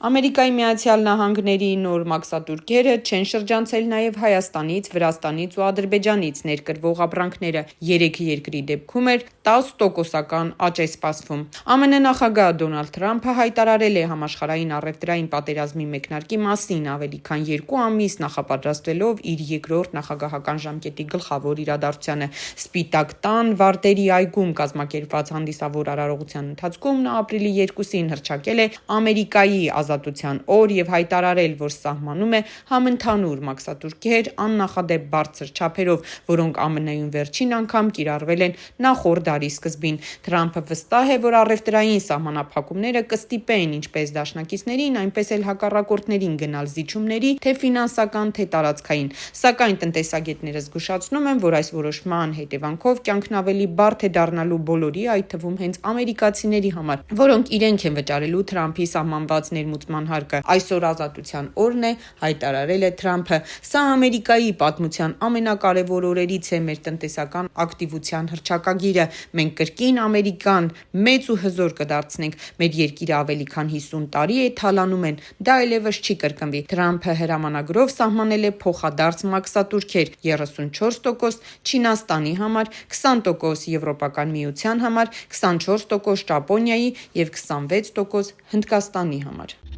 Ամերիկայի Միացյալ Նահանգների նոր մաքսատուրքերը չեն շրջանցել նաև Հայաստանից, Վրաստանից ու Ադրբեջանից ներկրվող ապրանքները։ 3 երկրի դեպքում էր 10% աճ է սպասվում։ ԱՄՆ նախագահ Դոնալդ Թրամփը հայտարարել է համաշխարհային առևտրային պատերազմի մեկնարկի մասին ավելի քան 2 ամիս նախապատրաստվելով իր երկրորդ նախագահական ժամկետի գլխավոր իրադարձությանը։ Սպիտակ տան Վարտերի այգում կազմակերպված հանդիսավոր արարողության ընթացքում նա ապրիլի 2-ին հռչակել է Ամերիկայի ազատության օր եւ հայտարարել, որ սահմանում է համընդհանուր մաքսատուրքեր աննախադեպ բարձր չափերով, որոնք ԱՄՆ-ում վերջին անգամ կիրառվել են նախորդ դարի սկզբին։ Թրամփը վստահ է, որ առևտրային սահմանափակումները կստիպեն ինչպես դաշնակիցներին, այնպես էլ հակառակորդներին գնալ զիջումների թե ֆինանսական, թե տարածքային։ Սակայն տնտեսագետները զգուշացնում են, որ այս որոշման հետևանքով կյանքն ավելի բարդ է դառնալու բոլորի, այդ թվում հենց ամերիկացիների համար, որոնք իրենք են վճարելու Թրամփի սահմանված ներմուծման հարկը։ Այսօր ազատության օրն է, հայտարարել է Թրամփը։ Սա Ամերիկայի պատմության ամենակարևոր օրերից է մեր տնտեսական ակտիվության հռչակագիրը։ Մենք կրկին Ամերիկան մեծ ու հզոր կդարձնենք։ Մեր երկիրը ավելի քան 50 տարի է թալանում են, դա այլևս չի կրկնվի։ Թրամփը հրամանագրով սահմանել է փոխադարձ մաքսատուրքեր 34% Չինաստանի համար, 20% Եվրոպական միության համար, 24% Ճապոնիայի և 26% Հնդկաստանի համար։